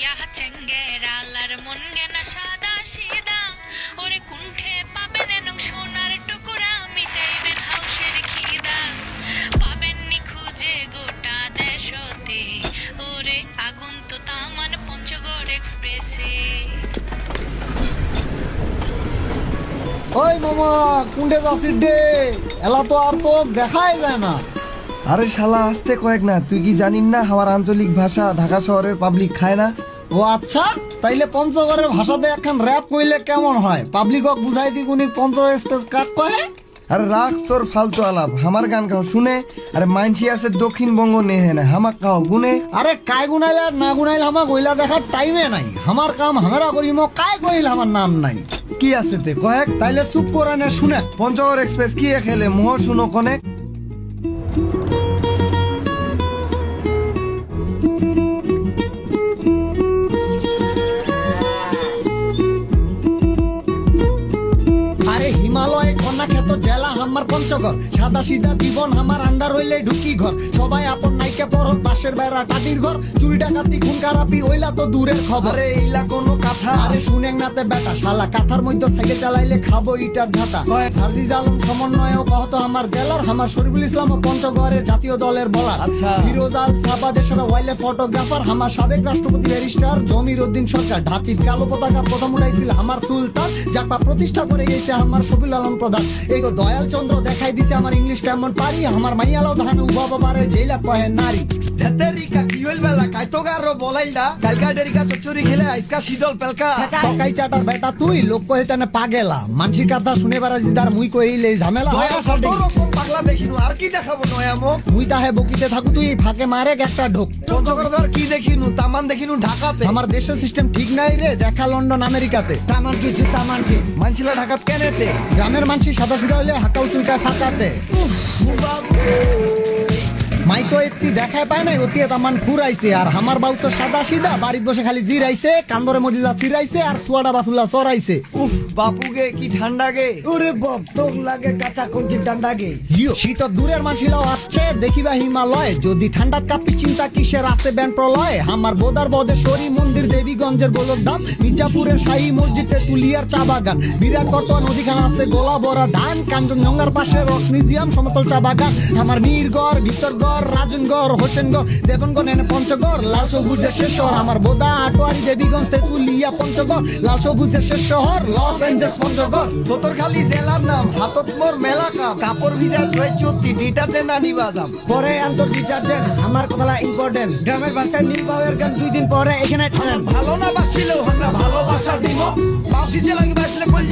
ইয়া চেঙ্গেরালার মন গেনা সাদা সিদা ওরে কুণ্ঠে পাবেন এনং সোনার টুকুরা মিটাইবেন হাউসের খিদা পাবেন নি খুঁজে গোটা দেশতে ওরে আগুন তো তামান পঞ্চগড় এক্সপ্রেসে। ওই মামা কুন্ডে যাচ্ছিস ডে এলা তো আর তো দেখাই যায় না। আরে শালা আসতে কয়েক না, তুই কি জানিস না আমার আঞ্চলিক ভাষা ঢাকা শহরের পাবলিক খায় না? ও আচ্ছা, তাইলে পঞ্চগড়ের ভাষাতে একখান র্যাপ কইলে কেমন হয়? পাবলিকক বুঝাই দি কোনি পঞ্চগড় স্পেস কাট কয়। আরে রাখ তোর ফালতু আলাপ, আমার গান খাও শুনে। আরে মাইনছি আছে দক্ষিণবঙ্গ নেহে না, হামাক খাও গুনে। আরে কায় গুনাইলে আর না গুনাইলে হামা কইলা দেখার টাইমে নাই। আমার কাম হামেরা করিম, কায় কইল আমার নাম নাই। কি আছে তে কয়েক? তাইলে চুপ করে নে শুনে। পঞ্চগড় এক্সপ্রেস কি খেলে মোহ শুনো কনেক। আরে হিমালয় কন্যা খ্যাত জেলা আমার পঞ্চগড়, সাদা সিধা জীবন আমার আন্দার হইলে ঢুকি ঘর। সবাই আপন নাইকে পরক বাসের বেড়া টাটির ঘর, চুরি ডাকাতি খুন খারাপি ওইলা তো দূরের খবর। আরে এইলা কোনো কথা? আরে শুনেন নাতে বেটা শালা কাথার মধ্যে সাইকেল চালাইলে খাবো ইটার ঝাঁটা। সার্জিজ আলম সমন্বয় কহত আমার জেলার, আমার শরীফুল ইসলাম ও পঞ্চগড়ের জাতীয় দলের বলার। আচ্ছা। ফিরোজ আল সাবা দেশের ওয়াইল্ড ফটোগ্রাফার, আমার সাবেক রাষ্ট্রপতি ব্যারিস্টার জমির উদ্দিন সরকার। ঢাকির কালো পতাকা প্রথম উঠাইছিল আমার সুলতান, যাপা প্রতিষ্ঠা করে গেছে আমার শফিল আলম প্রধান। এই তো দয়াল চন্দ্র দেখাই দিছে আমার ইংলিশ কেমন পারি। আমার মাইয়ালাও ধান উবা বাবারে জেলা কহে নারী। ঢেতেরিকা কি হইল বেলা কাইতোগারো বলাইলা কালকা ডেরিকা চচ্চড়ি খেলে আজকা শীতল পেলকা। তকাই চাটার বেটা তুই লোক কহে তেনে পাগেলা, মানসির কথা শুনে পারা জিদার মুই কইলে ঝামেলা হয়। রকম পাগলা দেখিনু আর কি দেখাবো নয়ামো। মুই তাহে বকিতে থাকু তুই ফাঁকে মারে একটা ঢোক। পঞ্চগড়দার কি দেখিনু? তামান দেখিনু ঢাকাতে। আমার দেশের সিস্টেম ঠিক নাই রে, দেখা লন্ডন আমেরিকাতে। তামান কিছু তামান ঠিক মানছিলা ঢাকাত কেনেতে। গ্রামের মানুষ সাদা সিধা হইলে হাকাউ চুলকায় ফাঁকাতে। মাই তো একটি দেখায় পায় নাই, অতি তামান ফুরাইছে। আর আমার বাবু তো সাদা সিধা, বাড়িতে বসে খালি জিরাইছে, কান্দরে মডিলা চিরাইছে আর সুয়াডা বাসুলা চড়াইছে। উফ বাপুগে কি ঠান্ডা গে। ওরে বাপ তোর লাগে কাঁচা কঞ্চি ঠান্ডা গে। শীতর দূরের মানসিলাও আসছে দেখিবা হিমালয়, যদি ঠান্ডা কাপি চিন্তা কিসের আসতে ব্যান প্রলয়। আমার বোদার বদেশ্বরী মন্দির, দেবীগঞ্জের গোলক দাম, মির্জাপুরের শাহী মসজিদে তুলিয়ার চা বাগান, বিরাট কর্তোয়া নদীখান আছে গোলা বড়া ধান, কাঞ্চনজঙ্ঘার পাশে রক মিউজিয়াম সমতল চা বাগান। আমার মিরগড় ভিতরগড় রাজনগড় হোসেনগড় দেবনগড় এনে পঞ্চগড়, লাল সবুজের শেষ শহর আমার বোদা আটোয়ারি দেবীগঞ্জ তেতুলিয়া পঞ্চগড়, লাল সবুজের শেষ শহর লস এঞ্জেলস পঞ্চগড়। তোর খালি জেলার নাম হাতত মোর মেলা কাম, কাপড় ভিজা ধুয়ে চুতি ডিটারজেন্ট আনি বাজাম। পরে আন্তর ডিটারজেন্ট আমার কথাটা ইম্পর্টেন্ট, গ্রামের ভাষায় নীলবাউয়ের গান 2 দিন পরে এখানে ভালো না বাসিলেও আমরা ভালোবাসা দিব। বাউকি জেলা বাসলে কইল